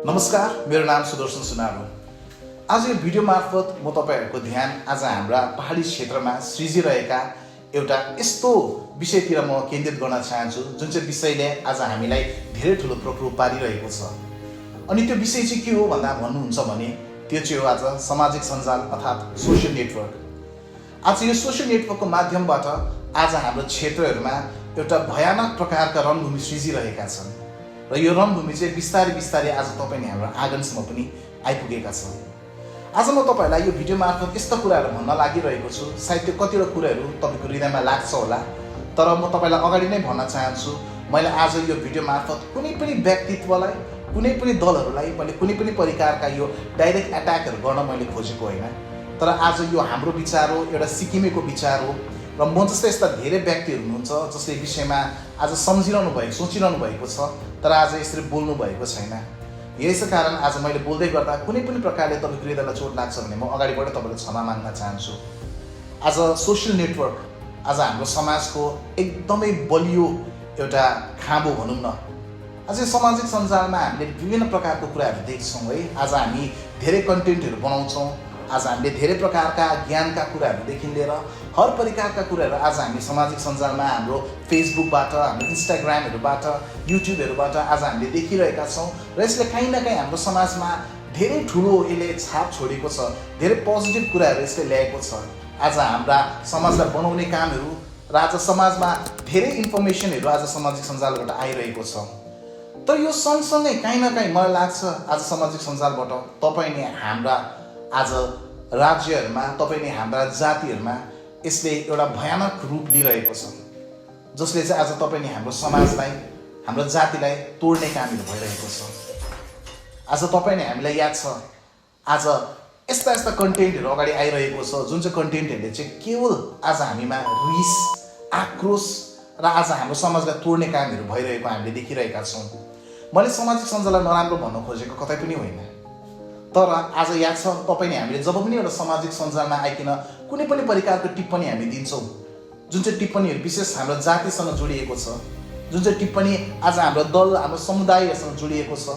नमस्कार, मेरो नाम सुदर्शन सुनार हो। आज यो भिडियो मार्फत म तपाईहरुको ध्यान आज हाम्रा पहाडी क्षेत्रमा सृजिरहेका एउटा यस्तो विषयतिर म केन्द्रित गर्न चाहन्छु जुन चाहिँ विषयले आज हामीलाई धेरै ठुलो प्रकोप पारिरहेको छ। अनि त्यो विषय चाहिँ के हो भन्दा भन्नुहुन्छ भने त्यो चाहिँ हो आज सामाजिक सञ्जाल अर्थात् सोशल नेटवर्क। आज यो सोशल नेटवर्कको माध्यमबाट आज हाम्रो क्षेत्रहरूमा एउटा भयानक प्रकारका रणभूमि सृजिरहेका छन् र यो रणभूमि चाहिँ बिस्तारै बिस्तारै आज तपाईले हाम्रो आँगनसम्म पनि आइपुगेका छन्। आज म तपाईलाई यो भिडियो मार्फत यस्ता कुराहरू भन्न लागिरहेको छु, सायद त्यो कतिवटा कुराहरू तपाईको हृदयमा लाग्छ होला, तर म तपाईलाई अगाडि नै भन्न चाहन्छु, मैले आज यो भिडियो मार्फत कुनै पनि व्यक्तित्वलाई, कुनै पनि दलहरूलाई मैले कुनै पनि प्रकारका यो डाइरेक्ट एट्याकहरू गर्न मैले खोजेको होइन। तर आज यो हाम्रो विचार हो, एउटा सिक्किमेको विचार हो र म जस्तै यस्ता धेरै व्यक्तिहरू हुनुहुन्छ जसले विषयमा आज सम्झिरहनु भएको, सोचिरहनु भएको छ, तर आज यसरी बोल्नु भएको छैन। यसै कारण आज मैले बोल्दै गर्दा कुनै पनि प्रकारले तपाईको हृदयलाई चोट लाग्छ भने म अगाडिबाट तपाईलाई क्षमा माग्न चाहन्छु। आज सोशल नेटवर्क आज हाम्रो समाजको एकदमै बलियो एउटा खाँबो भनौँ न। आज सामाजिक सञ्जालमा हामीले विभिन्न प्रकारको कुराहरू देख्छौँ है। आज हामी धेरै कन्टेन्टहरू बनाउँछौँ, आज हामीले धेरै प्रकारका ज्ञानका कुराहरूदेखि लिएर हर प्रकारका कुराहरू आज हामी सामाजिक सञ्जालमा हाम्रो फेसबुकबाट, हाम्रो इन्स्टाग्रामहरूबाट, युट्युबहरूबाट आज हामीले देखिरहेका छौँ र यसले कहीँ न कहीँ हाम्रो समाजमा धेरै ठुलो यसले छाप छोडेको छ, धेरै पोजिटिभ कुराहरू यसले ल्याएको छ। आज हाम्रा समाजलाई बनाउने कामहरू र आज समाजमा धेरै इन्फर्मेसनहरू आज सामाजिक सञ्जालबाट आइरहेको छ। तर यो सँगसँगै कहीँ न कहीँ मलाई लाग्छ आज सामाजिक सञ्जालबाट तपाईँले हाम्रा आज राज्यहरूमा, तपाईँले हाम्रा जातिहरूमा यसले एउटा भयानक रूप लिइरहेको छ, जसले चाहिँ आज तपाईँले हाम्रो समाजलाई, हाम्रो जातिलाई तोड्ने कामहरू भइरहेको छ। आज तपाईँले हामीलाई याद छ आज यस्ता यस्ता कन्टेन्टहरू अगाडि आइरहेको छ जुन चाहिँ कन्टेन्टहरूले चाहिँ केवल आज हामीमा रिस, आक्रोश र आज हाम्रो समाजलाई तोड्ने कामहरू भइरहेको हामीले देखिरहेका छौँ। मैले सामाजिक सञ्जाललाई नराम्रो भन्न खोजेको कतै पनि होइन, तर आज याद छ तपाईँले हामीले जब पनि एउटा सामाजिक सञ्जालमा आइकिन कुनै पनि प्रकारको टिप्पणी हामी दिन्छौँ, जुन चाहिँ टिप्पणीहरू विशेष हाम्रो जातिसँग जोडिएको छ, जुन चाहिँ टिप्पणी आज हाम्रो दल, हाम्रो समुदायसँग जोडिएको छ,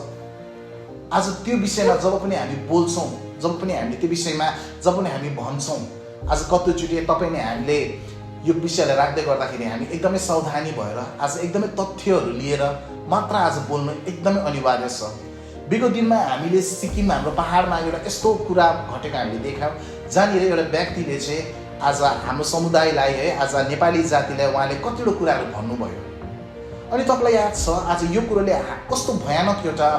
आज त्यो विषयमा जब पनि हामी बोल्छौँ, जब पनि हामीले त्यो विषयमा जब पनि हामी भन्छौँ, आज कतिचोटि तपाईँले हामीले यो विषयलाई राख्दै गर्दाखेरि हामी एकदमै सावधानी भएर आज एकदमै तथ्यहरू लिएर मात्र आज बोल्नु एकदमै अनिवार्य छ। विगत दिनमा हामीले सिक्किम, हाम्रो पहाडमा एउटा यस्तो कुरा घटेको हामीले देख्यौँ जहाँनिर एउटा व्यक्तिले चाहिँ आज हाम्रो समुदायलाई है, आज नेपाली जातिलाई उहाँले कतिवटा कुराहरू भन्नुभयो। अनि तपाईँलाई याद छ आज यो कुरोले कस्तो भयानक एउटा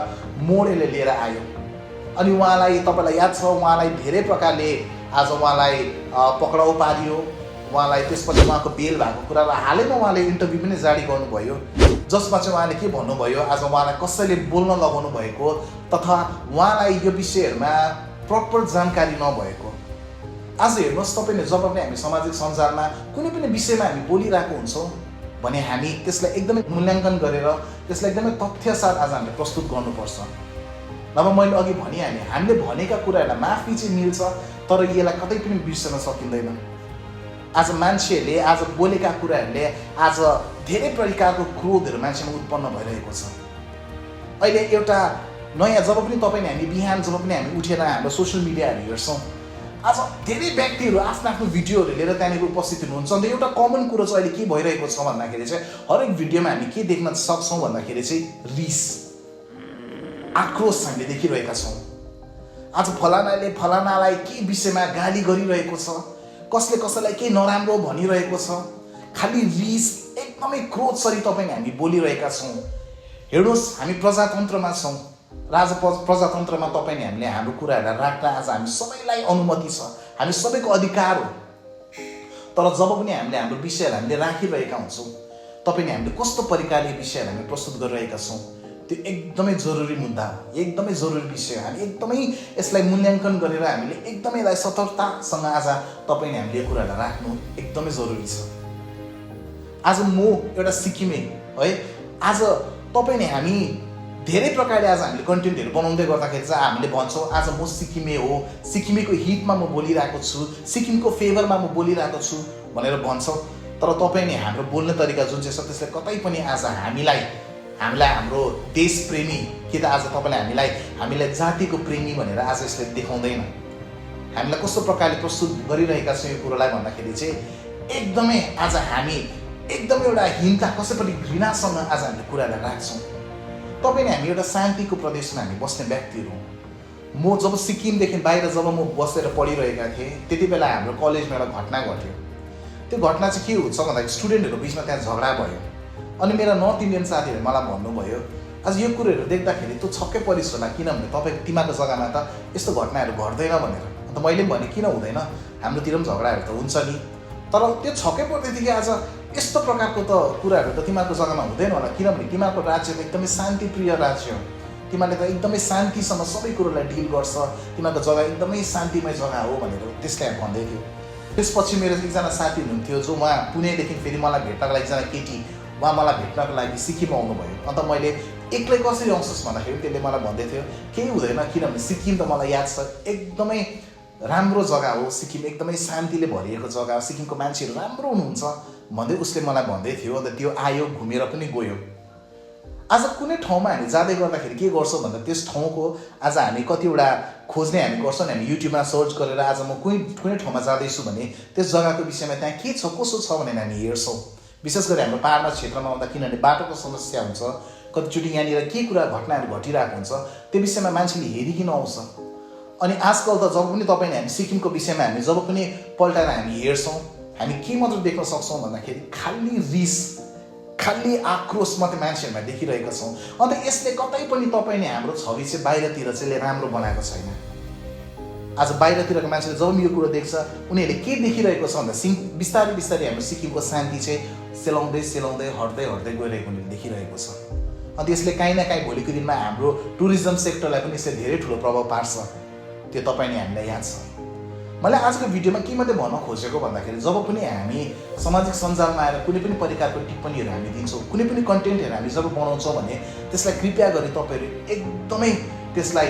मोड यसले लिएर आयो। अनि उहाँलाई, तपाईँलाई याद छ उहाँलाई धेरै प्रकारले आज उहाँलाई पक्राउ पारियो, उहाँलाई त्यसपछि उहाँको बेल भएको कुरा र हालैमा उहाँले इन्टरभ्यू पनि जारी गर्नुभयो, जसमा चाहिँ उहाँले के भन्नुभयो, आज उहाँलाई कसैले बोल्न लगाउनु भएको तथा उहाँलाई यो विषयहरूमा प्रपर जानकारी नभएको। आज हेर्नुहोस् तपाईँले जब पनि हामी सामाजिक सञ्जालमा कुनै पनि विषयमा हामी बोलिरहेको हुन्छौँ भने हामी त्यसलाई एकदमै मूल्याङ्कन गरेर त्यसलाई एकदमै तथ्यसाथ आज हामीले प्रस्तुत गर्नुपर्छ। नभए मैले अघि भनिहालेँ, हामीले भनेका कुराहरूलाई माफी चाहिँ मिल्छ तर यसलाई कतै पनि बिर्सन सकिँदैन। आज मान्छेहरूले आज बोलेका कुराहरूले आज धेरै प्रकारको क्रोधहरू मान्छेमा उत्पन्न भइरहेको छ। अहिले एउटा नयाँ जब पनि तपाईँले हामी बिहान जब पनि हामी उठेर हाम्रो सोसियल मिडियाहरू हेर्छौँ, आज धेरै व्यक्तिहरू आफ्नो आफ्नो भिडियोहरू लिएर त्यहाँनिर उपस्थित हुनुहुन्छ। अन्त एउटा कमन कुरो चाहिँ अहिले के भइरहेको छ भन्दाखेरि चाहिँ हरेक भिडियोमा हामी के देख्न सक्छौँ भन्दाखेरि चाहिँ रिस, आक्रोश हामीले देखिरहेका छौँ। आज फलानाले फलानालाई के विषयमा गाली गरिरहेको छ, कसले कसैलाई केही नराम्रो भनिरहेको छ, खालि रिस, एकदमै क्रोधसरी तपाईँले हामी बोलिरहेका छौँ। हेर्नुहोस् हामी प्रजातन्त्रमा छौँ र आज प्रजातन्त्रमा तपाईँले हामीले हाम्रो कुराहरूलाई राख्न आज हामी सबैलाई अनुमति छ, हामी सबैको अधिकार हो। तर जब पनि हामीले हाम्रो विषयलाई हामीले राखिरहेका हुन्छौँ, तपाईँले हामीले कस्तो प्रकारले विषयलाई हामी प्रस्तुत गरिरहेका छौँ, त्यो एकदमै जरुरी मुद्दा हो, एकदमै जरुरी विषय हो। हामी एकदमै यसलाई मूल्याङ्कन गरेर हामीले एकदमै यसलाई सतर्कतासँग आज तपाईँले हामीले यो कुरालाई राख्नु एकदमै जरुरी छ। आज म एउटा सिक्किमे है, आज तपाईँले हामी धेरै प्रकारले आज हामीले कन्टेन्टहरू बनाउँदै गर्दाखेरि चाहिँ हामीले भन्छौँ आज म सिक्किमे हो, सिक्किमेको हितमा म बोलिरहेको छु, सिक्किमको फेभरमा म बोलिरहेको छु भनेर भन्छौँ। तर तपाईँले हाम्रो बोल्ने तरिका जुन चाहिँ छ त्यसले कतै पनि आज हामीलाई हामीलाई हाम्रो देशप्रेमी कि त आज तपाईँले हामीलाई जातिको प्रेमी भनेर आज यसले देखाउँदैन। हामीलाई कस्तो प्रकारले प्रस्तुत गरिरहेका छौँ यो कुरोलाई भन्दाखेरि चाहिँ एकदमै आज हामी एकदमै एउटा हिंसा कसैपट्टि घृणासँग आज हामीले कुरालाई राख्छौँ। तपाईँ हामी एउटा शान्तिको प्रदेशमा हामी बस्ने व्यक्तिहरू हौँ। म जब सिक्किमदेखि बाहिर जब म बसेर पढिरहेका थिएँ त्यति बेला हाम्रो कलेजमा एउटा घटना घट्यो। त्यो घटना चाहिँ के हुन्छ भन्दाखेरि स्टुडेन्टहरूको बिचमा त्यहाँ झगडा भयो अनि मेरा नर्थ इन्डियन साथीहरूले मलाई भन्नुभयो आज यो कुरोहरू देख्दाखेरि तँ छक्कै परिस् होला, किनभने तिमीहरूको जग्गामा त यस्तो घटनाहरू घट्दैन भनेर। अन्त मैले पनि भने किन हुँदैन, हाम्रोतिर पनि झगडाहरू त हुन्छ नि। तर त्यो छक्कै पर्दै थियो कि आज यस्तो प्रकारको त कुराहरू त तिमीहरूको जग्गामा हुँदैन होला, किनभने तिमीहरूको राज्य त एकदमै शान्तिप्रिय राज्य हो। तिमीहरूले त एकदमै शान्तिसँग सबै कुरोलाई डिल गर्छ, तिमीहरूको जग्गा एकदमै शान्तिमय जग्गा हो भनेर त्यसले भन्दै थियो। त्यसपछि मेरो एकजना साथी हुनुहुन्थ्यो जो उहाँ पुणेदेखि फेरि मलाई भेट्नको लागि एकजना केटी उहाँ मलाई भेट्नको लागि सिक्किम आउनुभयो। अन्त मैले एक्लै कसरी आउँछस् भन्दाखेरि त्यसले मलाई भन्दै थियो केही हुँदैन, किनभने सिक्किम त मलाई याद छ एकदमै राम्रो जग्गा हो, सिक्किम एकदमै शान्तिले भरिएको जग्गा हो, सिक्किमको मान्छेहरू राम्रो हुनुहुन्छ भन्दै उसले मलाई भन्दै थियो। अन्त त्यो आयो, घुमेर पनि गयो। आज कुनै ठाउँमा हामी जाँदै गर्दाखेरि के गर्छौँ भन्दा त्यस ठाउँको आज हामी कतिवटा खोज्ने हामी गर्छौँ नि, हामी युट्युबमा सर्च गरेर आज म कुनै ठाउँमा जाँदैछु भने त्यस जग्गाको विषयमा त्यहाँ के छ कसो छ भनेर हामी हेर्छौँ। विशेष गरी हाम्रो पाहाडमा क्षेत्रमा आउँदा किनभने बाटोको समस्या हुन्छ, कतिचोटि यहाँनिर के कुरा घटनाहरू घटिरहेको हुन्छ त्यो विषयमा मान्छेले हेरिकन आउँछ। अनि आजकल त जब पनि तपाईँले हामी सिक्किमको विषयमा हामी जब पनि पल्टाएर हामी हेर्छौँ हामी के मात्र देख्न सक्छौँ भन्दाखेरि खालि रिस, खालि आक्रोश मात्रै मान्छेहरूमा देखिरहेका छौँ। अन्त यसले कतै पनि तपाईँले हाम्रो छवि चाहिँ बाहिरतिर चाहिँ राम्रो बनाएको छैन। आज बाहिरतिरको मान्छेले जब यो कुरो देख्छ उनीहरूले के देखिरहेको छ भन्दा बिस्तारै बिस्तारै हाम्रो सिक्किमको शान्ति चाहिँ सेलाउँदै हट्दै गइरहेको उनीहरूले देखिरहेको छ। अन्त यसले काहीँ न काहीँ भोलिको दिनमा हाम्रो टुरिज्म सेक्टरलाई पनि यसले धेरै ठुलो प्रभाव पार्छ, त्यो तपाईँले हामीलाई याद छ। मैले आजको भिडियोमा के मात्रै भन्न खोजेको भन्दाखेरि जब पनि हामी सामाजिक सञ्जालमा आएर कुनै पनि प्रकारको टिप्पणीहरू हामी दिन्छौँ, कुनै पनि कन्टेन्टहरू हामी जब बनाउँछौँ भने त्यसलाई कृपया गरी तपाईँहरू एकदमै त्यसलाई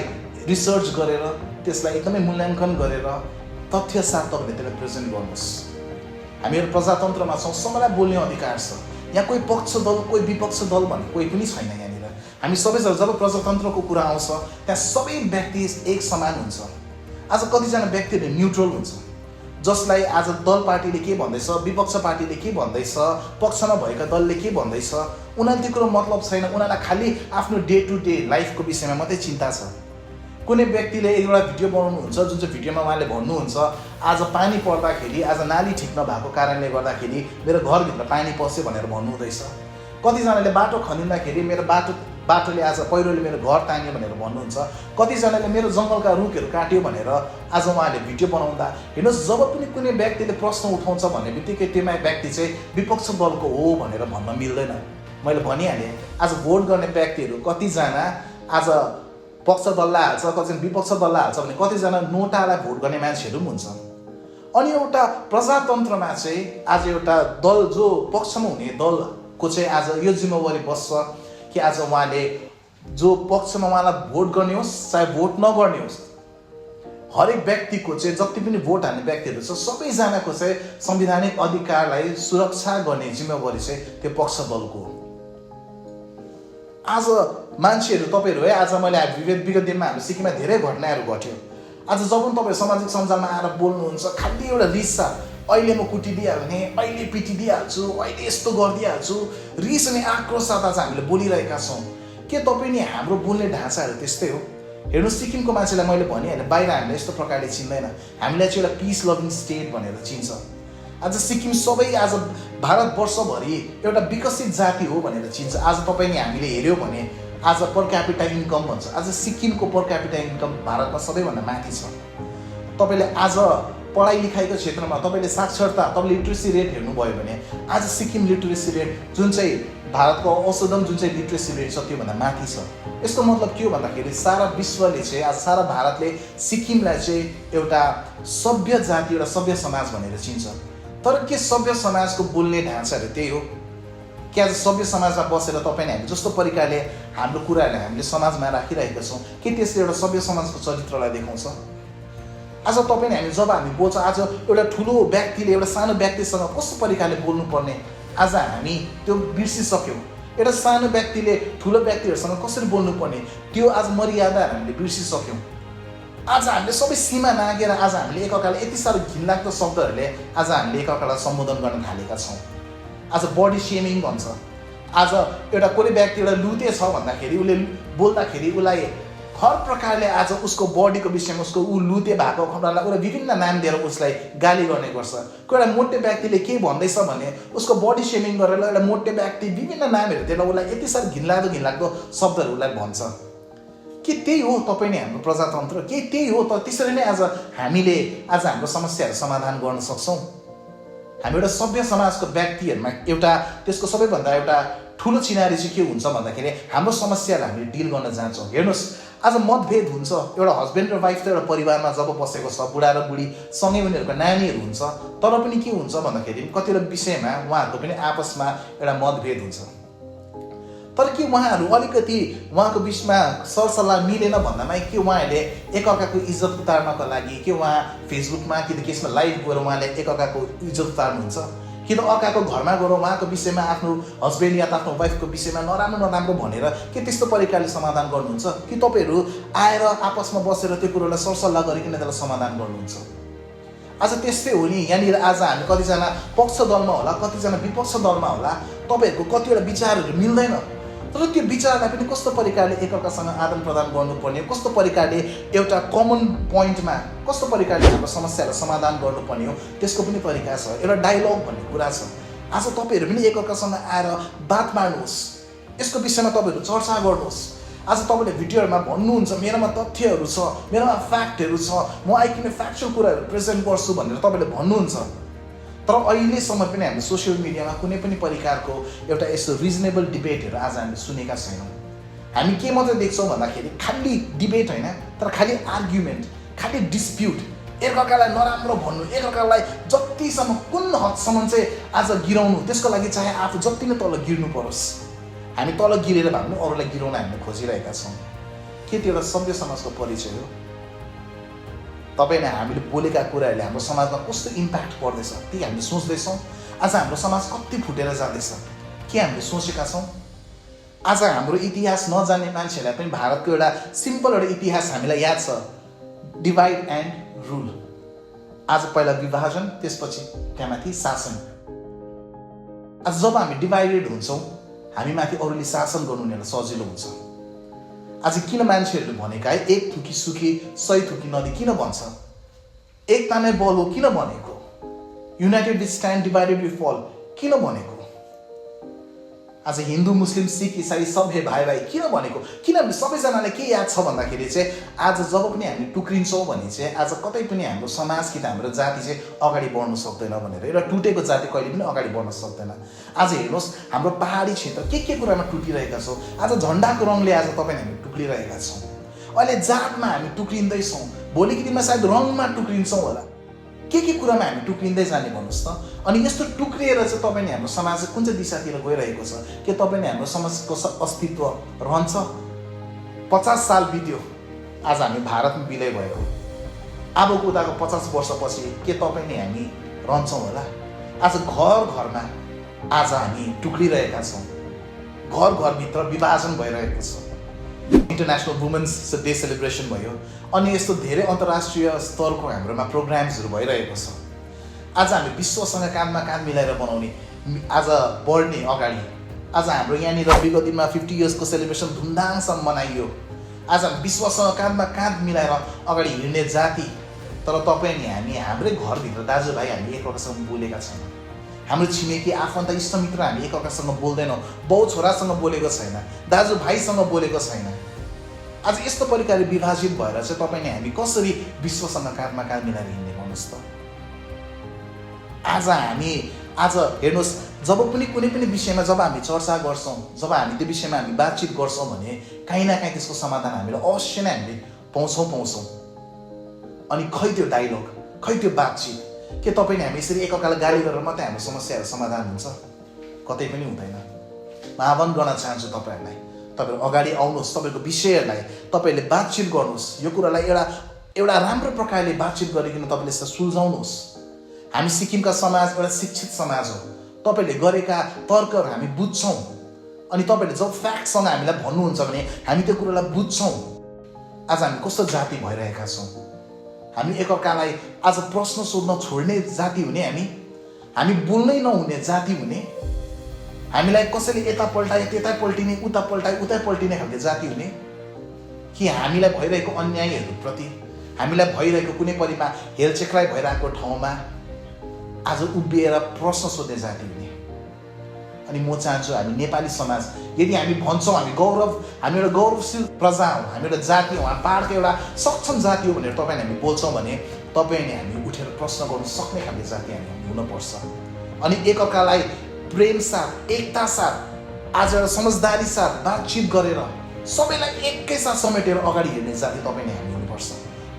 रिसर्च गरेर त्यसलाई एकदमै मूल्याङ्कन गरेर तथ्यसाथ तपाईँले त्यसलाई प्रेजेन्ट गर्नुहोस्। हामीहरू प्रजातन्त्रमा छौँ, सबैलाई बोल्ने अधिकार छ। यहाँ कोही पक्ष दल कोही विपक्ष दल भन्ने कोही पनि छैन। यहाँनिर हामी सबैजना जब प्रजातन्त्रको कुरा आउँछ त्यहाँ सबै व्यक्ति एक समान हुन्छ। आज कतिजना व्यक्तिहरू न्युट्रल हुन्छ, जसलाई आज दल पार्टीले के भन्दैछ, विपक्ष पार्टीले के भन्दैछ, पक्षमा भएका दलले के भन्दैछ उनीहरूले त्यो कुरो मतलब छैन। उनीहरूलाई खालि आफ्नो डे टु डे लाइफको विषयमा मात्रै चिन्ता छ। कुनै व्यक्तिले एउटा भिडियो बनाउनुहुन्छ जुन चाहिँ भिडियोमा उहाँले भन्नुहुन्छ आज पानी पर्दाखेरि आज नाली ठिक नभएको कारणले गर्दाखेरि मेरो घरभित्र पानी पस्यो भनेर भन्नुहुँदैछ। कतिजनाले बाटो खनिँदाखेरि मेरो बाटोले आज पहिरोले मेरो घर तान्यो भनेर भन्नुहुन्छ। कतिजनाले मेरो जङ्गलका रुखहरू काट्यो भनेर आज उहाँले भिडियो बनाउँदा हेर्नुहोस्, जब पनि कुनै व्यक्तिले प्रश्न उठाउँछ भन्ने बित्तिकै त्यो व्यक्ति चाहिँ विपक्ष दलको हो भनेर भन्न मिल्दैन। मैले भनिहालेँ आज भोट गर्ने व्यक्तिहरू कतिजना आज पक्ष दललाई हाल्छ, कतिजना विपक्ष दललाई हाल्छ भने कतिजना नोटालाई भोट गर्ने मान्छेहरू पनि हुन्छ। अनि एउटा प्रजातन्त्रमा चाहिँ आज एउटा दल जो पक्षमा हुने दलको चाहिँ आज यो जिम्मेवारी बस्छ कि आज उहाँले जो पक्षमा उहाँलाई भोट गर्ने होस् चाहे भोट नगर्ने होस्, हरेक व्यक्तिको चाहिँ जति पनि भोट हाल्ने व्यक्तिहरू छ सबैजनाको चाहिँ संवैधानिक अधिकारलाई सुरक्षा गर्ने जिम्मेवारी चाहिँ त्यो पक्ष दलको हो। आज मान्छेहरू तपाईँहरू है, आज मैले विगत दिनमा हाम्रो सिक्किममा धेरै घटनाहरू घट्यो। आज जब पनि तपाईँ सामाजिक सञ्जालमा आएर बोल्नुहुन्छ खालि एउटा रिस छ, अहिले म कुटिदिइहाल्ने, अहिले पिटिदिइहाल्छु, अहिले यस्तो गरिदिइहाल्छु, रिस अनि आक्रोश साथ आज हामीले बोलिरहेका छौँ। के तपाईँ नि हाम्रो बोल्ने ढाँचाहरू त्यस्तै हो? हेर्नु, सिक्किमको मान्छेलाई मैले भनिहालेँ बाहिर हामीले यस्तो प्रकारले चिन्दैन, हामीलाई चाहिँ एउटा पिस लभिङ स्टेट भनेर चिन्छ। आज सिक्किम सबै आज भारतवर्षभरि एउटा विकसित जाति हो भनेर चिन्छ। आज तपाईँले हामीले हेऱ्यौँ भने आज पर क्यापिटा इन्कम भन्छ, आज सिक्किमको पर क्यापिटा इन्कम भारतमा सबैभन्दा माथि छ। तपाईँले आज पढाइ लेखाइको क्षेत्रमा तपाईँले साक्षरता तपाईँले लिट्रेसी रेट हेर्नुभयो भने आज सिक्किम लिट्रेसी रेट जुन चाहिँ भारतको औसतम जुन चाहिँ लिट्रेसी रेट छ त्योभन्दा माथि छ। यसको मतलब के हो भन्दाखेरि सारा विश्वले चाहिँ आज सारा भारतले सिक्किमलाई चाहिँ एउटा सभ्य जाति, एउटा सभ्य समाज भनेर चिन्छ। तर के सभ्य समाजको बोल्ने ढाँचाहरू त्यही हो? कि आज सभ्य समाजमा बसेर तपाईँले हामी जस्तो प्रकारले हाम्रो कुराहरूलाई हामीले समाजमा राखिरहेका छौँ के त्यसले एउटा सभ्य समाजको चरित्रलाई देखाउँछ? आज तपाईँले हामी जब हामी बोल्छ, आज एउटा ठुलो व्यक्तिले एउटा सानो व्यक्तिसँग कस्तो प्रकारले बोल्नुपर्ने आज हामी त्यो बिर्सिसक्यौँ। एउटा सानो व्यक्तिले ठुलो व्यक्तिहरूसँग कसरी बोल्नुपर्ने त्यो आज मर्यादाहरू हामीले बिर्सिसक्यौँ। आज हामीले सबै सीमा नागेर आज हामीले एकअर्कालाई यति साह्रो घिनलाग्दो शब्दहरूले आज हामीले एकअर्कालाई सम्बोधन गर्न थालेका छौँ। आज बडी सेमिङ भन्छ। आज एउटा कुनै व्यक्ति एउटा लुते छ भन्दाखेरि उसले बोल्दाखेरि उसलाई हर प्रकारले आज उसको बडीको विषयमा उसको ऊ लुते भएको खबरलाई उसले विभिन्न नाम दिएर उसलाई गाली गर्ने गर्छ। कोही एउटा मोटे व्यक्तिले के भन्दैछ भने उसको बडी सेमिङ गरेर एउटा मोटे व्यक्ति विभिन्न नामहरू दिएर उसलाई यति साह्रो घिनलाग्दो शब्दहरू उसलाई भन्छ। के त्यही हो तपाईँ नै हाम्रो प्रजातन्त्र? के त्यही हो त? त्यसरी नै आज हामीले आज हाम्रो समस्याहरू समाधान गर्न सक्छौँ। हामी एउटा सभ्य समाजको व्यक्तिहरूमा एउटा त्यसको सबैभन्दा एउटा ठुलो चिनारी चाहिँ के हुन्छ भन्दाखेरि हाम्रो समस्यालाई हामीले डिल गर्न जान्छौँ। हेर्नुहोस्, आज मतभेद हुन्छ। एउटा हस्बेन्ड र वाइफ त एउटा परिवारमा जब बसेको छ, बुढा र बुढी सँगै उनीहरूको नानीहरू हुन्छ, तर पनि के हुन्छ भन्दाखेरि कतिवटा विषयमा उहाँहरूको पनि आपसमा एउटा मतभेद हुन्छ। तर के उहाँहरू अलिकति उहाँको बिचमा सरसल्लाह मिलेन भन्दामा के उहाँहरूले एकअर्काको इज्जत उतार्नको लागि के उहाँ फेसबुकमा कि त केसमा लाइभ गएर उहाँले एकअर्काको इज्जत उतार्नुहुन्छ? कि त अर्काको घरमा गएर उहाँको विषयमा आफ्नो हस्बेन्ड या त आफ्नो वाइफको विषयमा नराम्रो भनेर के त्यस्तो प्रकारले समाधान गर्नुहुन्छ? कि तपाईँहरू आएर आपसमा बसेर त्यो कुरोलाई सरसल्लाह गरिकन त्यसलाई समाधान गर्नुहुन्छ? आज त्यस्तै हो नि। यहाँनिर आज हामी कतिजना पक्ष दलमा होला, कतिजना विपक्ष दलमा होला, तपाईँहरूको कतिवटा विचारहरू मिल्दैन। तर त्यो विचारलाई पनि कस्तो प्रकारले एकअर्कासँग आदान प्रदान गर्नुपर्ने, कस्तो प्रकारले एउटा कमन पोइन्टमा कस्तो प्रकारले हाम्रो समस्यालाई समाधान गर्नुपर्ने हो त्यसको पनि तरिका छ। एउटा डायलग भन्ने कुरा छ। आज तपाईँहरू पनि एकअर्कासँग आएर बात मार्नुहोस्, यसको विषयमा तपाईँहरू चर्चा गर्नुहोस्। आज तपाईँले भिडियोहरूमा भन्नुहुन्छ मेरोमा तथ्यहरू छ, मेरोमा फ्याक्टहरू छ, म आइकिन फ्याक्चुअल कुराहरू प्रेजेन्ट गर्छु भनेर तपाईँले भन्नुहुन्छ। तर अहिलेसम्म पनि हामीले सोसियल मिडियामा कुनै पनि प्रकारको एउटा यस्तो रिजनेबल डिबेटहरू आज हामीले सुनेका छैनौँ। हामी के मात्रै देख्छौँ भन्दाखेरि खालि डिबेट होइन, तर खालि आर्ग्युमेन्ट, खालि डिस्प्युट, एकअर्कालाई नराम्रो भन्नु, एकअर्कालाई जतिसम्म कुन हदसम्म चाहिँ आज गिराउनु, त्यसको लागि चाहे आफू जति नै तल गिर्नु परोस्, हामी तल गिरेर भए पनि अरूलाई गिराउन हामीले खोजिरहेका छौँ। के त्यो एउटा सभ्य समाजको परिचय हो? तपाईँले हामीले बोलेका कुराहरूले हाम्रो समाजमा कस्तो इम्प्याक्ट पर्दैछ ती हामीले सोच्दैछौँ? आज हाम्रो समाज कति फुटेर जाँदैछ के हामीले सोचेका छौँ? आज हाम्रो इतिहास नजान्ने मान्छेहरूलाई पनि भारतको एउटा सिम्पल एउटा इतिहास हामीलाई याद छ, डिभाइड एन्ड रुल। आज पहिला विभाजन, त्यसपछि त्यहाँमाथि शासन। आज जब हामी डिभाइडेड हुन्छौँ हामी माथि अरूले शासन गर्नु उनीहरूलाई सजिलो हुन्छ। आज किन मान्छेहरूले भनेका है एक थुकी सुकी 100 थुकी नदी किन भन्छ? एकता नै बल हो किन भनेको? United we stand, divided we fall किन भनेको? आज हिन्दू मुस्लिम सिख इसाई सबै भाइ किन भनेको? किन सबैजनालाई के याद छ भन्दाखेरि चाहिँ आज जब पनि हामी टुक्रिन्छौँ भने चाहिँ आज कतै पनि हाम्रो समाज कि त हाम्रो जाति चाहिँ अगाडि बढ्न सक्दैन भनेर। एउटा टुटेको जाति कहिले पनि अगाडि बढ्न सक्दैन। आज हेर्नुहोस् हाम्रो पहाडी क्षेत्र के कुरामा टुटिरहेका छौँ। आज झन्डाको रङले आज तपाईँले हामी टुक्रिरहेका छौँ। अहिले जातमा हामी टुक्रिँदैछौँ, भोलिको दिनमा सायद रङमा टुक्रिन्छौँ होला। के कुरामा हामी टुक्रिँदै जाने भन्नुहोस् त? अनि यस्तो टुक्रिएर चाहिँ तपाईँले हाम्रो समाज कुन चाहिँ दिशातिर गइरहेको छ? के तपाईँले हाम्रो समाजको अस्तित्व रहन्छ? 50 साल बित्यो आज हामी भारतमा विलय भएको। अबको उताको 50 वर्षपछि के तपाईँले हामी रहन्छौँ होला? आज घरमा आज हामी टुक्रिरहेका छौँ। घरभित्र विभाजन भइरहेको छ। इन्टरनेसनल वुमेन्स डे सेलिब्रेसन भयो, अनि यस्तो धेरै अन्तर्राष्ट्रिय स्तरको हाम्रोमा प्रोग्राम्सहरू भइरहेको छ। आज हामी विश्वसँग काँधमा काँध मिलाएर बनाउने आज बढ्ने अगाडि। आज हाम्रो यहाँनिर विगत दिनमा 50 इयर्सको सेलिब्रेसन धुमधामसँग मनाइयो। आज हामी विश्वसँग काँधमा काँध मिलाएर अगाडि हिँड्ने जाति। तर तपाईँ नि हामी हाम्रै घरभित्र दाजुभाइ हामी एकअर्कासँग बोलेका छैनौँ। हाम्रो छिमेकी आफन्त इष्टमित्र हामी एकअर्कासँग बोल्दैनौँ। बाउ छोरासँग बोलेको छैन, दाजुभाइसँग बोलेको छैन। आज यस्तो प्रकारले विभाजित भएर चाहिँ तपाईँले हामी कसरी विश्वसँग काँधमा काँध मिलाएर हिँड्ने भन्नुहोस् त? आज हेर्नुहोस्, जब पनि कुनै पनि विषयमा जब हामी चर्चा गर्छौँ, जब हामी त्यो विषयमा हामी बातचित गर्छौँ भने काहीँ न काहीँ त्यसको समाधान हामीले अवश्य नै हामीले पाउँछौँ। अनि खै त्यो डायलग, खै त्यो बातचित? के तपाईँले हामी यसरी एकअर्कालाई गाली गरेर मात्रै हाम्रो समस्याहरू समाधान हुन्छ? कतै पनि हुँदैन। म आह्वान गर्न चाहन्छु तपाईँहरूलाई, तपाईँहरू अगाडि आउनुहोस्, तपाईँको विषयहरूलाई तपाईँले बातचित गर्नुहोस्। यो कुरालाई एउटा राम्रो प्रकारले बातचित गरिकन तपाईँले यसलाई सुल्झाउनुहोस्। हामी सिक्किमका समाज एउटा शिक्षित समाज हो। तपाईँले गरेका तर्कहरू हामी बुझ्छौँ। अनि तपाईँले जब फ्याक्टसँग हामीलाई भन्नुहुन्छ भने हामी त्यो कुरालाई बुझ्छौँ। आज हामी कस्तो जाति भइरहेका छौँ। हामी एकअर्कालाई आज प्रश्न सोध्न छोड्ने जाति हुने, हामी बोल्नै नहुने जाति हुने, हामीलाई कसैले यता पल्टाए त्यता पल्टिने, उता पल्टाए उता पल्टिने खालको जाति हुने, कि हामीलाई भइरहेको अन्यायहरूप्रति, हामीलाई भइरहेको कुनै परिमा हेलचेक्राइ भइरहेको ठाउँमा आज उभिएर प्रश्न सोध्ने जाति हुने। अनि म चाहन्छु हामी नेपाली समाज, यदि हामी भन्छौँ हामी एउटा गौरवशील प्रजा हौँ, हामी एउटा जाति हौँ, हामी पाहाडको एउटा सक्षम जाति हो भनेर तपाईँले हामी बोल्छौँ भने तपाईँले हामी उठेर प्रश्न गर्नु सक्ने खालको जाति हामी हुनुपर्छ। अनि एकअर्कालाई प्रेम साथ, एकता साथ, आज एउटा समझदारी साथ बातचित गरेर सबैलाई एकैसाथ समेटेर अगाडि हिँड्ने जाति तपाईँले हामी हुनुपर्छ।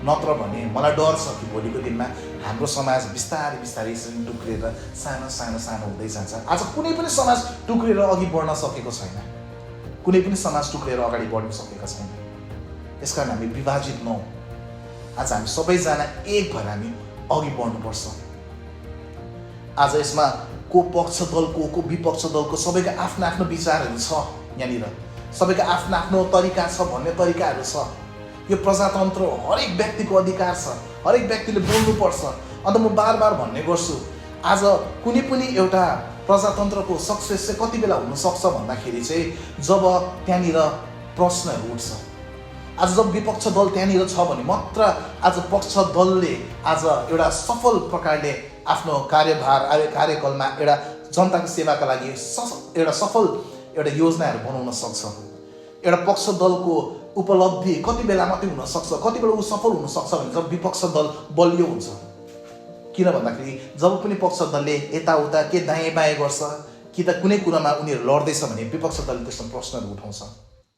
नत्र भने मलाई डर छ कि भोलिको दिनमा हाम्रो समाज बिस्तारै बिस्तारै यसरी टुक्रिएर सानो हुँदै जान्छ। आज कुनै पनि समाज टुक्रिएर अघि बढ्न सकेको छैन, कुनै पनि समाज टुक्रिएर अगाडि बढ्न सकेको छैन। त्यसकारण हामी विभाजित नहौँ। आज हामी सबैजना एक भएर हामी अघि बढ्नुपर्छ। आज यसमा को पक्ष दल को विपक्ष दलको सबैका आफ्नो आफ्नो विचारहरू छ, यहाँनिर सबैका आफ्नो आफ्नो तरिका छ, भन्ने तरिकाहरू छ। यो प्रजातन्त्र हो, हरेक व्यक्तिको अधिकार छ, हरेक व्यक्तिले बोल्नुपर्छ। अन्त म बार बार भन्ने गर्छु, आज कुनै पनि एउटा प्रजातन्त्रको सक्सेस चाहिँ कति बेला हुनसक्छ भन्दाखेरि चाहिँ जब त्यहाँनिर प्रश्नहरू उठ्छ। आज जब विपक्ष दल त्यहाँनिर छ भने मात्र आज पक्ष दलले आज एउटा सफल प्रकारले आफ्नो कार्यकालमा एउटा जनताको सेवाका लागि एउटा सफल एउटा योजनाहरू बनाउन सक्छ। एउटा पक्ष दलको उपलब्धि कति बेला मात्रै हुनसक्छ, कति बेला ऊ सफल हुनसक्छ भने जब विपक्ष दल बलियो हुन्छ। किन भन्दाखेरि जब पनि पक्ष दलले यताउता के दायाँ बायाँ गर्छ कि त कुनै कुरामा उनीहरू लड्दैछ भने विपक्ष दलले त्यसमा प्रश्नहरू उठाउँछ।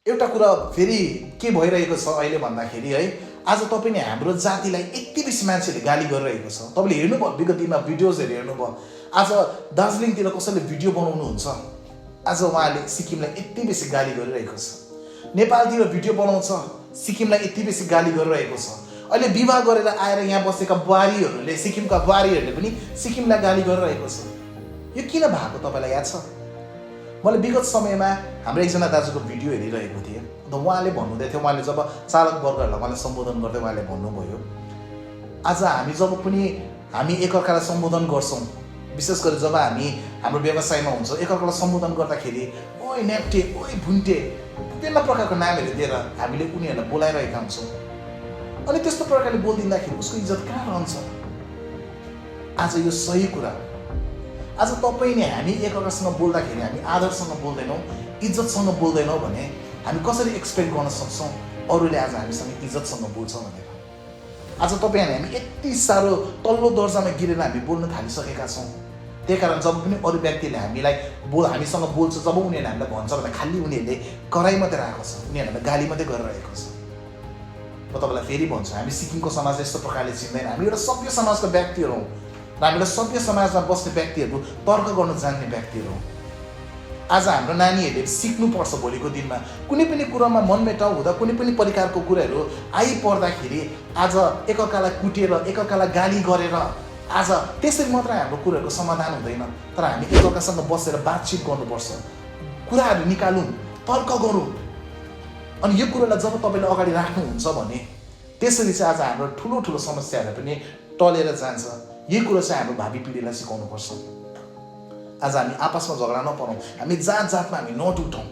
एउटा कुरा फेरि के भइरहेको छ अहिले भन्दाखेरि है, आज तपाईँले हाम्रो जातिलाई यति बेसी मान्छेले गाली गरिरहेको छ। तपाईँले हेर्नुभयो विगत दिनमा भिडियोजहरू हेर्नुभयो। आज दार्जिलिङतिर कसैले भिडियो बनाउनुहुन्छ, आज उहाँले सिक्किमलाई यति बेसी गाली गरिरहेको छ। नेपालतिर भिडियो बनाउँछ, सिक्किमलाई यति बेसी गाली गरिरहेको छ। अहिले विवाह गरेर आएर यहाँ बसेका बुहारीहरूले, सिक्किमका बुहारीहरूले पनि सिक्किमलाई गाली गरिरहेको छ। यो किन भएको तपाईँलाई याद छ? मैले विगत समयमा हाम्रो एकजना दाजुको भिडियो हेरिरहेको थिएँ। अन्त उहाँले भन्नुहुँदै थियो, उहाँले जब चालक वर्गहरूलाई उहाँले सम्बोधन गर्दै उहाँले भन्नुभयो, आज हामी एकअर्कालाई सम्बोधन गर्छौँ, विशेष गरी जब हामी हाम्रो व्यवसायमा हुन्छ एकअर्कालाई सम्बोधन गर्दाखेरि ओइ नेप्टे, ओइ भुन्टे, विभिन्न प्रकारको नामहरू दिएर हामीले उनीहरूलाई बोलाइरहेका हुन्छौँ। अनि त्यस्तो प्रकारले बोलिदिँदाखेरि उसको इज्जत कहाँ रहन्छ? आज यो सही कुरा हो। आज तपाईँले हामी एकअर्कासँग बोल्दाखेरि हामी आदरसँग बोल्दैनौँ, इज्जतसँग बोल्दैनौँ भने हामी कसरी एक्सपेक्ट गर्न सक्छौँ अरूले आज हामीसँग इज्जतसँग बोल्छ भनेर? आज तपाईँले हामी यति साह्रो तल्लो दर्जामा गिरेर हामी बोल्न थालिसकेका छौँ। त्यही कारण जब पनि अरू व्यक्तिले हामीसँग बोल्छ, जब उनीहरूले हामीलाई भन्छ भने खालि उनीहरूले कराई मात्रै राखेको छ, उनीहरूलाई गाली मात्रै गरिरहेको छ। म तपाईँलाई फेरि भन्छु, हामी सिक्किमको समाज यस्तो प्रकारले चिन्दैन। हामी एउटा सभ्य समाजको व्यक्तिहरू हौँ र हामीलाई सभ्य समाजमा बस्ने व्यक्तिहरू तर्क गर्न जान्ने व्यक्तिहरू हौँ। आज हाम्रो नानीहरूले सिक्नुपर्छ भोलिको दिनमा कुनै पनि कुरामा मनमेटाउ हुँदा, कुनै पनि प्रकारको कुराहरू आइपर्दाखेरि आज एकअर्कालाई कुटेर, एकअर्कालाई गाली गरेर आज त्यसरी मात्र हाम्रो कुराहरूको समाधान हुँदैन। तर हामी एकअर्कासँग बसेर बातचित गर्नुपर्छ, कुराहरू निकालौँ, तर्क गरौँ। अनि यो कुरालाई जब तपाईँले अगाडि राख्नुहुन्छ भने त्यसरी चाहिँ आज हाम्रो ठुलो ठुलो समस्याहरू पनि टलेर जान्छ। यही कुरो चाहिँ हाम्रो भावी पिँढीलाई सिकाउनुपर्छ। आज हामी आपसमा झगडा नपरौँ, हामी जात जातमा हामी नटुटौँ,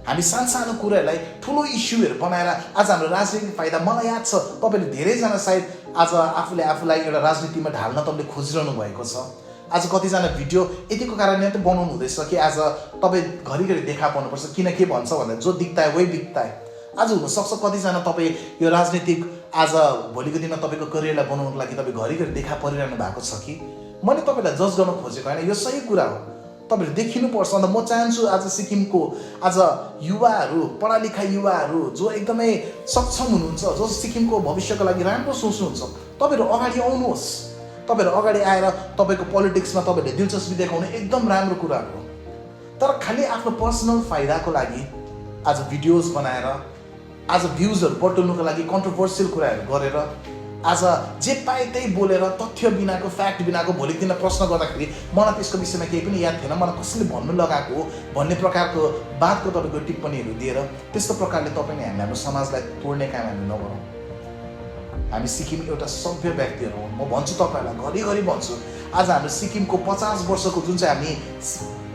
हामी सानो कुराहरूलाई ठुलो इस्युहरू बनाएर आज हाम्रो राजनीतिक फाइदा। मलाई याद छ तपाईँले धेरैजना सायद आज आफूलाई एउटा राजनीतिमा ढाल्न तपाईँले खोजिरहनु भएको छ। आज कतिजना भिडियो यतिको कारणले त बनाउनु हुँदैछ कि आज तपाईँ घरिघरि देखा पर्नुपर्छ, किन के भन्छ भन्दा जो दिक्ता है वही बिक्ता है। आज हुनसक्छ कतिजना तपाईँ यो राजनीतिक आज भोलिको दिनमा तपाईँको करियरलाई बनाउनुको लागि तपाईँ घरिघरि देखा परिरहनु भएको छ कि? मैले तपाईँलाई जज गर्न खोजेको होइन, यो सही कुरा हो, तपाईँले देखिनुपर्छ। अन्त म चाहन्छु आज सिक्किमको आज युवाहरू, पढालिखा युवाहरू जो एकदमै सक्षम हुनुहुन्छ, जो सिक्किमको भविष्यको लागि राम्रो सोच्नुहुन्छ, तपाईँहरू अगाडि आउनुहोस्। तपाईँहरू अगाडि आएर तपाईँको पोलिटिक्समा तपाईँहरूले दिलचस्पी देखाउनु एकदम राम्रो कुरा हो। तर खालि आफ्नो पर्सनल फाइदाको लागि आज भिडियोज बनाएर आज भ्युजहरू बटुल्नुको लागि कन्ट्रोभर्सियल कुराहरू गरेर आज जे पाए त्यही बोलेर तथ्य बिनाको फ्याक्ट बिनाको भोलिको दिनमा प्रश्न गर्दाखेरि मलाई त्यसको विषयमा केही पनि याद थिएन, मलाई कसैले भन्नु लगाएको हो भन्ने प्रकारको बातको तपाईँको टिप्पणीहरू दिएर त्यस्तो प्रकारले तपाईँले हामी हाम्रो समाजलाई तोड्ने काम हामी नगरौँ। हामी सिक्किम एउटा सभ्य व्यक्तिहरू हौँ। म भन्छु तपाईँहरूलाई, घरिघरि भन्छु, आज हाम्रो सिक्किमको 50 वर्षको जुन चाहिँ हामी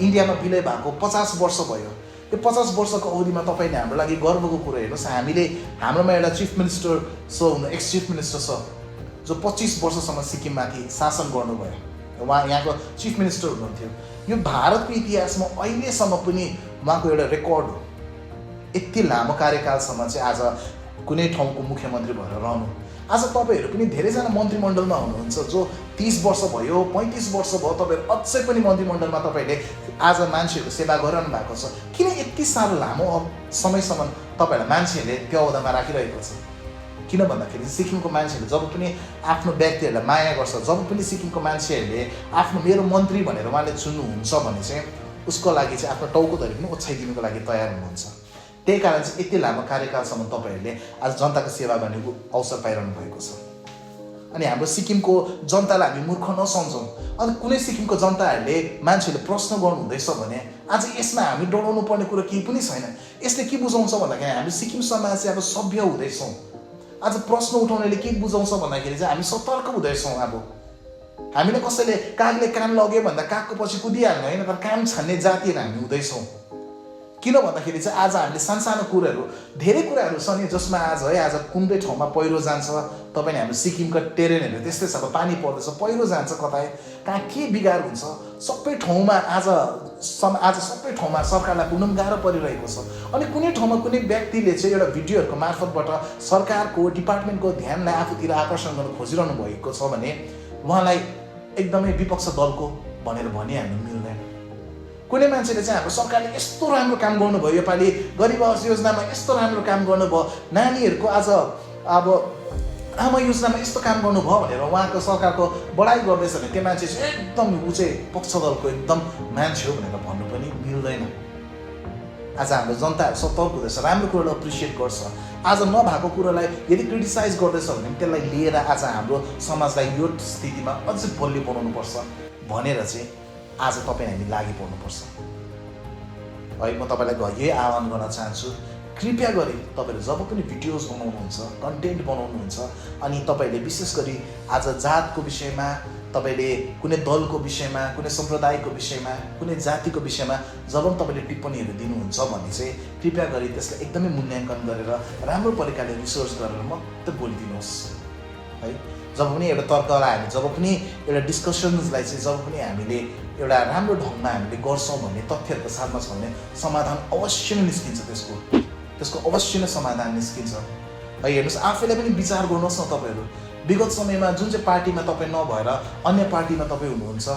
इन्डियामा विलय भएको 50 वर्ष भयो, यो 50 वर्षको अवधिमा तपाईँले हाम्रो लागि गर्वको कुरो हेर्नुहोस्। हामीले हाम्रोमा एउटा chief minister x chief minister छ जो 25 वर्षसम्म सिक्किममाथि शासन गर्नुभयो। उहाँ यहाँको चिफ मिनिस्टर हुनुहुन्थ्यो। यो भारतको इतिहासमा अहिलेसम्म पनि उहाँको एउटा रेकर्ड हो। यति लामो कार्यकालसम्म चाहिँ आज कुनै ठाउँको मुख्यमन्त्री भएर रहनु। आज तपाईँहरू पनि धेरैजना मन्त्रीमण्डलमा हुनुहुन्छ जो 30 वर्ष भयो, 35 वर्ष भयो, तपाईँहरू अझै पनि मन्त्रीमण्डलमा तपाईँले आज मान्छेहरूको सेवा गरिरहनु भएको छ। किन यति साह्रो लामो समयसम्म तपाईँहरूलाई मान्छेहरूले त्यो अवधिमा राखिरहेको छ? किन भन्दाखेरि सिक्किमको मान्छेहरूले जब पनि आफ्नो व्यक्तिहरूलाई माया गर्छ, जब पनि सिक्किमको मान्छेहरूले आफ्नो मेरो मन्त्री भनेर उहाँले चुन्नुहुन्छ भने चाहिँ उसको लागि चाहिँ आफ्नो टाउकोधरी पनि ओछ्याइदिनुको लागि तयार हुनुहुन्छ। त्यही कारण चाहिँ यति लामो कार्यकालसम्म तपाईँहरूले आज जनताको सेवा गर्नेको अवसर पाइरहनु भएको छ। अनि हाम्रो सिक्किमको जनतालाई हामी मूर्ख नसम्झौँ। अनि कुनै सिक्किमको जनताहरूले मान्छेहरूले प्रश्न गर्नुहुँदैछ भने आज यसमा हामी डराउनु पर्ने कुरो केही पनि छैन। यसले के बुझाउँछ भन्दाखेरि हामी सिक्किम समाज चाहिँ अब सभ्य हुँदैछौँ। आज प्रश्न उठाउनेले के बुझाउँछ भन्दाखेरि चाहिँ हामी सतर्क हुँदैछौँ। अब हामीले कसैले कागले कान लग्यो भन्दा कागको पछि कुदिहाल्नु होइन, तर काम छान्ने जातिहरू हामी हुँदैछौँ। किन भन्दाखेरि चाहिँ आज हामीले सानसानो कुराहरू, धेरै कुराहरू छ नि जसमा आज है आज कुनै ठाउँमा पहिरो जान्छ। तपाईँले हाम्रो सिक्किमको टेरेनहरू त्यस्तै छ, अब पानी पर्दैछ, पहिरो जान्छ, कतै कहाँ के बिगार हुन्छ, सबै ठाउँमा आज सबै ठाउँमा सरकारलाई पुग्नु पनि गाह्रो परिरहेको छ। अनि कुनै ठाउँमा कुनै व्यक्तिले चाहिँ एउटा भिडियोहरूको मार्फतबाट सरकारको डिपार्टमेन्टको ध्यानलाई आफूतिर आकर्षण गर्न खोजिरहनु भएको छ भने उहाँलाई एकदमै विपक्ष दलको भनेर भनिहाल्नु मिल्दैन। कुनै मान्छेले चाहिँ हाम्रो सरकारले यस्तो राम्रो काम गर्नुभयो, योपालि गरिब आवास योजनामा यस्तो राम्रो काम गर्नुभयो, नानीहरूको आज अब आमा योजनामा यस्तो काम गर्नुभयो भनेर उहाँको सरकारको बढाइ गर्दैछ भने त्यो मान्छे चाहिँ एकदम ऊ चाहिँ पक्ष दलको एकदम मान्छे हो भनेर भन्नु पनि मिल्दैन। आज हाम्रो जनताहरू सतर्क हुँदैछ, राम्रो कुरोलाई एप्रिसिएट गर्छ। आज नभएको कुरोलाई यदि क्रिटिसाइज गर्दैछ भने त्यसलाई लिएर आज हाम्रो समाजलाई यो स्थितिमा अझै बलियो बनाउनुपर्छ भनेर चाहिँ आज तपाईँ हामी लागि पर्नुपर्छ है। म तपाईँलाई यही आह्वान गर्न चाहन्छु, कृपया गरी तपाईँले जब पनि भिडियोज बनाउनुहुन्छ, कन्टेन्ट बनाउनुहुन्छ अनि तपाईँले विशेष गरी आज जातको विषयमा, तपाईँले कुनै दलको विषयमा, कुनै सम्प्रदायको विषयमा, कुनै जातिको विषयमा जब पनि तपाईँले टिप्पणीहरू दिनुहुन्छ भने चाहिँ कृपया गरी त्यसलाई एकदमै मूल्याङ्कन गरेर राम्रो प्रकारले रिसर्च गरेर मात्रै बोलिदिनुहोस् है। जब पनि एउटा तर्कलाई हामी जब पनि एउटा डिस्कसन्सलाई चाहिँ जब पनि हामीले एउटा राम्रो ढङ्गमा हामीले गर्छौँ भने, तथ्यहरूको साथमा छ भने समाधान अवश्य नै निस्किन्छ। त्यसको अवश्य नै समाधान निस्किन्छ है। हेर्नुहोस्, आफैलाई पनि विचार गर्नुहोस् न। तपाईँहरू विगत समयमा जुन चाहिँ पार्टीमा तपाईँ नभएर अन्य पार्टीमा तपाईँ हुनुहुन्छ,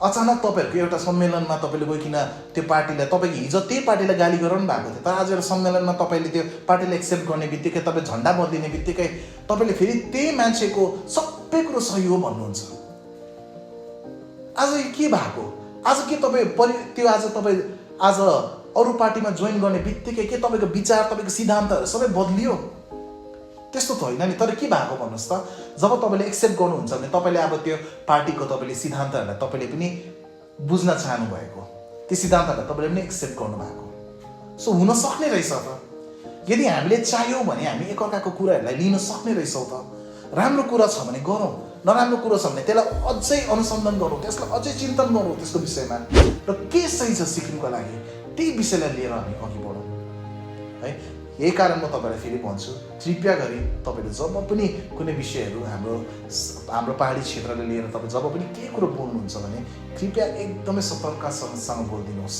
अचानक तपाईँहरूको एउटा सम्मेलनमा तपाईँले गइकन त्यो पार्टीलाई, तपाईँको हिजो त्यही पार्टीलाई गाली गराउनु भएको थियो, तर आज एउटा सम्मेलनमा तपाईँले त्यो पार्टीलाई एक्सेप्ट गर्ने बित्तिकै, तपाईँ झन्डा बदलिने बित्तिकै तपाईँले फेरि त्यही मान्छेको सबै कुरो सही हो भन्नुहुन्छ। आज के भएको? आज के तपाईँ त्यो आज तपाईँ आज अरू पार्टीमा जोइन गर्ने बित्तिकै के तपाईँको विचार, तपाईँको सिद्धान्तहरू सबै बदलियो? त्यस्तो त होइन नि। तर के भएको भन्नुहोस् त, जब तपाईँले एक्सेप्ट गर्नुहुन्छ भने तपाईँले अब त्यो पार्टीको तपाईँले सिद्धान्तहरूलाई तपाईँले पनि बुझ्न चाहनु भएको, त्यो सिद्धान्तहरूलाई तपाईँले पनि एक्सेप्ट गर्नुभएको। सो हुन सक्ने रहेछ त। यदि हामीले चाह्यौँ भने हामी एकअर्काको कुराहरूलाई लिन सक्ने रहेछौँ त। राम्रो कुरा छ भने गरौँ, नराम्रो कुरो छ भने त्यसलाई अझै अनुसन्धान गरौँ, त्यसलाई अझै चिन्तन गरौँ त्यसको विषयमा, र के सही छ सिक्किमको लागि त्यही विषयलाई लिएर हामी अघि बढौँ है। यही कारण म तपाईँलाई फेरि भन्छु, कृपया गरी तपाईँले जब पनि कुनै विषयहरू हाम्रो पहाडी क्षेत्रलाई लिएर तपाईँ जब पनि केही कुरो बोल्नुहुन्छ भने कृपया एकदमै सतर्कतासँग बोलिदिनुहोस्।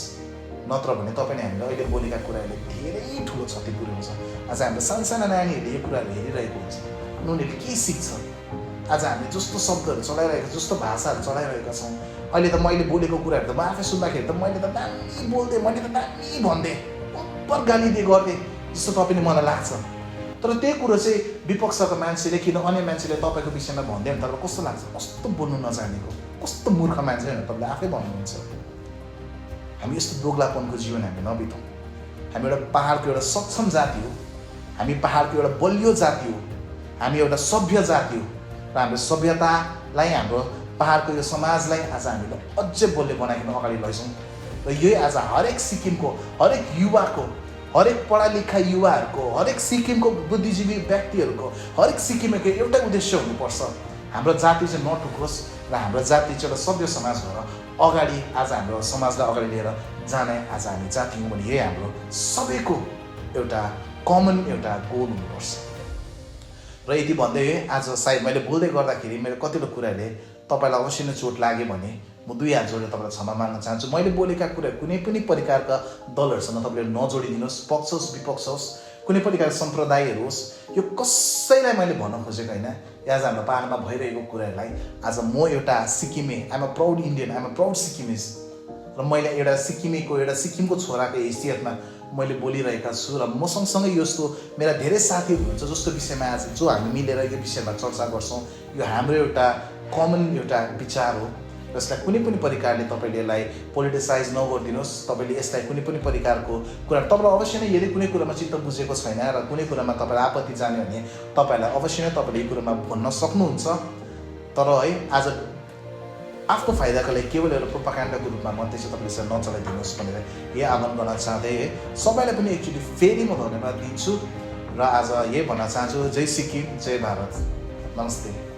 नत्र भने तपाईँले हामीले अहिले बोलेका कुराहरूले धेरै ठुलो क्षति पुर्याउँछ। आज हाम्रो सानसाना नानीहरूले यो कुराहरू हेरिरहेको हुन्छ, उनीहरूले के सिक्छ? आज हामीले जस्तो शब्दहरू चलाइरहेका, जस्तो भाषाहरू चलाइरहेका छौँ, अहिले त मैले बोलेको कुराहरू त म आफै सुन्दाखेरि त मैले त दामी बोल्थेँ, मैले त दामी भन्थेँ, ओभर गाली दिए गर्थेँ जस्तो तपाईँले मलाई लाग्छ। तर त्यही कुरो चाहिँ विपक्षका मान्छेले, किन अन्य मान्छेले तपाईँको विषयमा भन्दै भने तपाईँलाई कस्तो लाग्छ? कस्तो बोल्नु नजानेको, कस्तो मूर्ख मान्छे भनेर तपाईँले आफै भन्नुहुन्छ। हामी यस्तो दोग्लापनको जीवन हामी नबिताउँ। हामी एउटा पहाडको एउटा सक्षम जाति हो, हामी पहाडको एउटा बलियो जाति हो, हामी एउटा सभ्य जाति हो र हाम्रो सभ्यतालाई हाम्रो पहाडको यो समाजलाई आज हामीले अझै बलियो बनाइकन अगाडि लैजाउँ र यही आज हरेक सिक्किमको हरेक युवाको हरेक पढालेखा युवाहरूको हरेक सिक्किमको बुद्धिजीवी व्यक्तिहरूको हरेक सिक्किमेको एउटै उद्देश्य हुनुपर्छ हाम्रो जाति चाहिँ नटुक्रोस् र हाम्रो जाति चाहिँ एउटा सभ्य समाज भएर अगाडि आज हाम्रो समाजलाई अगाडि लिएर जाने आज हामी जाति हौँ भने यही हाम्रो सबैको एउटा कमन एउटा गोल हुनुपर्छ र यति भन्दै आज सायद मैले बोल्दै गर्दाखेरि मेरो कतिवटा कुराले तपाईँलाई अवश्य नै चोट लाग्यो भने म दुई हात जोडेर तपाईँलाई क्षमा माग्न चाहन्छु मैले बोलेका कुरा कुनै पनि प्रकारका दलहरूसँग तपाईँले नजोडिदिनुहोस् पक्ष होस् विपक्ष होस् कुनै प्रकारका सम्प्रदायहरू होस् यो कसैलाई मैले भन्न खोजेको होइन आज हाम्रो पहाडमा भइरहेको कुराहरूलाई आज म एउटा सिक्किमे I'm a proud Indian I'm a proud Sikkimese र मैले एउटा सिक्किमेको एउटा सिक्किमको छोराको हैसियतमा मैले बोलिरहेका छु र म सँगसँगै यस्तो मेरा धेरै साथीहरू हुन्छ जस्तो विषयमा आज जो हामी मिलेर यो विषयमा चर्चा गर्छौँ यो हाम्रो एउटा कमन एउटा विचार हो जसलाई कुनै पनि प्रकारले तपाईँले यसलाई पोलिटिसाइज नगरिदिनुहोस् तपाईँले यसलाई कुनै पनि प्रकारको कुरा तपाईँलाई अवश्य नै यदि कुनै कुरामा चित्त बुझेको छैन र कुनै कुरामा तपाईँलाई आपत्ति जाने भने तपाईँलाई अवश्य नै तपाईँले यो कुरामा भन्न सक्नुहुन्छ तर है आज आफ्नो फाइदाको लागि केवल एउटा प्रोपागान्डाको रूपमा मात्रै चाहिँ तपाईँले यसलाई नचलाइदिनुहोस् भनेर यही आह्वान गर्न चाहँदै है सबैलाई पनि एक्चुअली फेरि म धन्यवाद दिन्छु र आज यही भन्न चाहन्छु जय सिक्किम जय भारत नमस्ते।